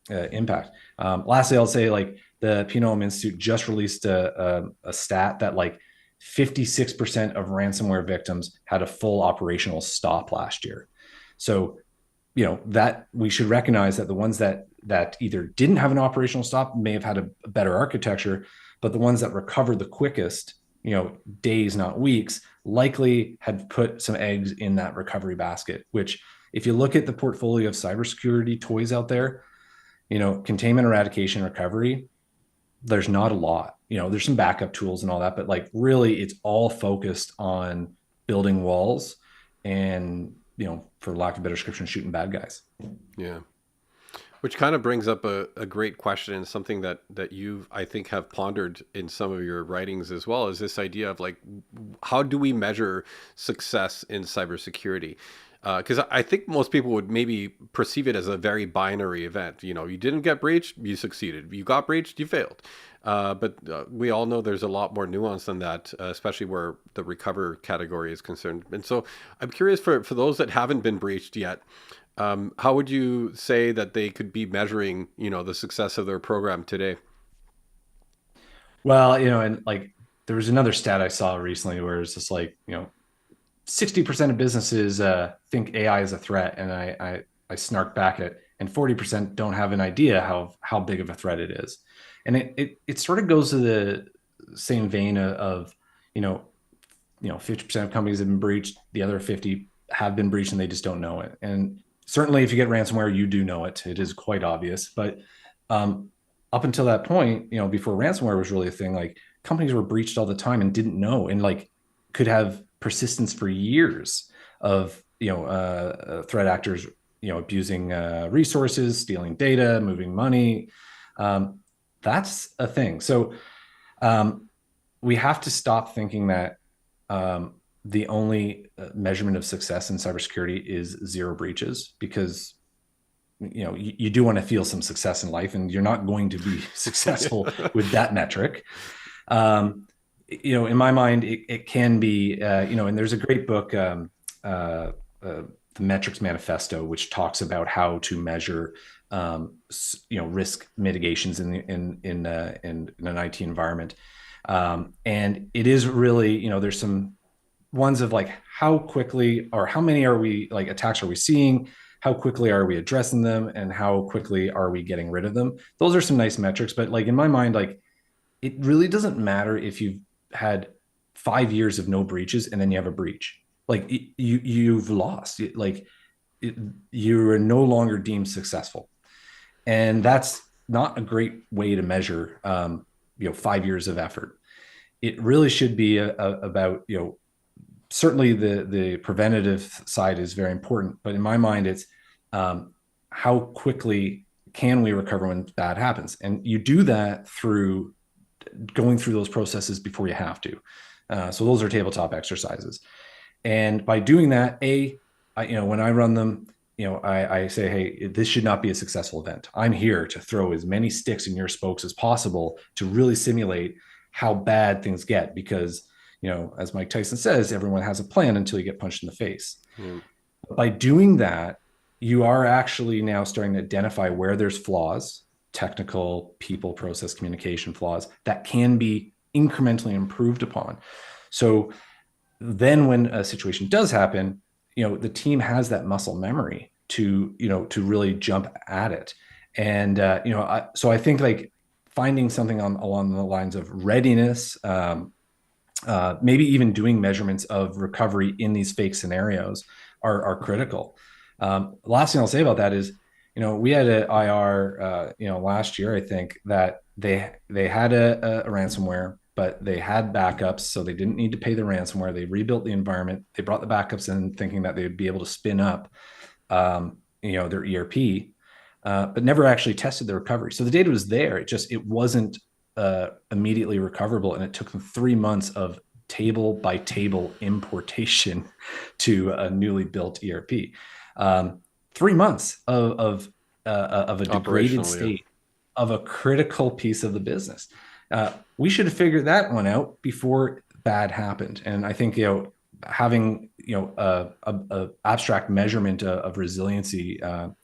impact. Lastly, I'll say like the Phenom Institute just released a stat that like 56% of ransomware victims had a full operational stop last year. So that we should recognize that the ones that either didn't have an operational stop may have had a better architecture, but the ones that recovered the quickest, days, not weeks, likely had put some eggs in that recovery basket. Which, if you look at the portfolio of cybersecurity toys out there, containment, eradication, recovery, there's not a lot. There's some backup tools and all that, but like really, it's all focused on building walls and, for lack of a better description, shooting bad guys. Yeah. Which kind of brings up a great question, and something that you, I think, have pondered in some of your writings as well, is this idea of like, how do we measure success in cybersecurity? Because I think most people would maybe perceive it as a very binary event. You didn't get breached, you succeeded. You got breached, you failed. But we all know there's a lot more nuance than that, especially where the recover category is concerned. And so I'm curious, for those that haven't been breached yet, how would you say that they could be measuring, the success of their program today? Well, and like there was another stat I saw recently where it's just like, 60% of businesses think AI is a threat, and I snark back at, and 40% don't have an idea how big of a threat it is. And it sort of goes to the same vein of 50% of companies have been breached, the other 50 have been breached and they just don't know it. And certainly if you get ransomware, you do know it. It is quite obvious. But up until that point, before ransomware was really a thing, like companies were breached all the time and didn't know, and like could have persistence for years of threat actors abusing resources, stealing data, moving money. That's a thing. So we have to stop thinking that the only measurement of success in cybersecurity is zero breaches, because you do want to feel some success in life, and you're not going to be successful with that metric. In my mind, it can be, and there's a great book, the Metrics Manifesto, which talks about how to measure, risk mitigations in an IT environment. And it is really, there's some ones of like, how quickly or how many attacks are we seeing? How quickly are we addressing them? And how quickly are we getting rid of them? Those are some nice metrics, but like in my mind, like it really doesn't matter if you've had 5 years of no breaches and then you have a breach. Like you've lost. You are no longer deemed successful, and that's not a great way to measure 5 years of effort. It really should be about certainly the preventative side is very important, but in my mind it's how quickly can we recover when bad happens, and you do that through going through those processes before you have to. So those are tabletop exercises. And by doing that, when I run them, I say, hey, this should not be a successful event. I'm here to throw as many sticks in your spokes as possible to really simulate how bad things get, because, as Mike Tyson says, everyone has a plan until you get punched in the face. By doing that, you are actually now starting to identify where there's flaws, technical, people, process, communication flaws that can be incrementally improved upon. So then when a situation does happen, the team has that muscle memory to really jump at it. And so I think like finding something along the lines of readiness, maybe even doing measurements of recovery in these fake scenarios are critical. Last thing I'll say about that is, we had an IR, last year, I think, that they had a ransomware, but they had backups, so they didn't need to pay the ransomware. They rebuilt the environment. They brought the backups in thinking that they'd be able to spin up, their ERP, but never actually tested the recovery. So the data was there. It wasn't immediately recoverable, and it took them 3 months of table by table importation to a newly built ERP. 3 months of a degraded state of a critical piece of the business. We should have figured that one out before bad happened. And I think, having a abstract measurement of resiliency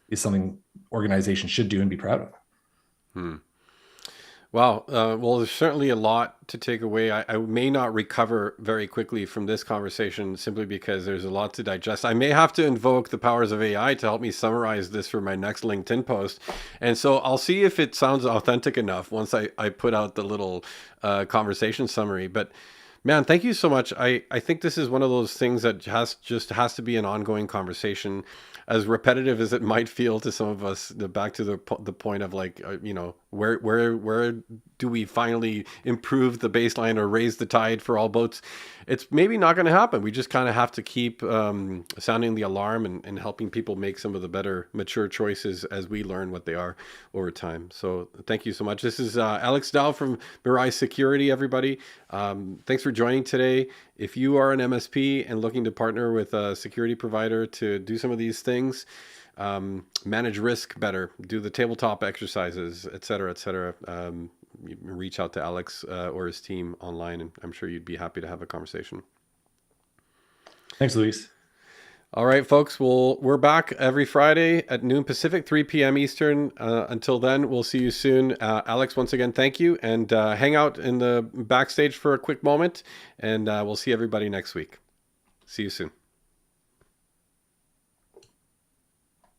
is something organizations should do and be proud of. Hmm. Wow. Well, there's certainly a lot to take away. I may not recover very quickly from this conversation simply because there's a lot to digest. I may have to invoke the powers of AI to help me summarize this for my next LinkedIn post. And so I'll see if it sounds authentic enough once I put out the little conversation summary. But man, thank you so much. I think this is one of those things that has to be an ongoing conversation, as repetitive as it might feel to some of us. Back to the point of like, where do we finally improve the baseline or raise the tide for all boats? It's maybe not going to happen. We just kind of have to keep sounding the alarm and helping people make some of the better mature choices as we learn what they are over time. So thank you so much. This is Alex Dow from Mirai Security, everybody. Thanks for joining today. If you are an MSP and looking to partner with a security provider to do some of these things, manage risk better, do the tabletop exercises, et cetera, et cetera, you reach out to Alex or his team online, and I'm sure you'd be happy to have a conversation. Thanks, Luis. All right, folks. Well, we're back every Friday at noon Pacific, 3 p.m. Eastern. Until then, we'll see you soon. Alex, once again, thank you. And hang out in the backstage for a quick moment, and we'll see everybody next week. See you soon.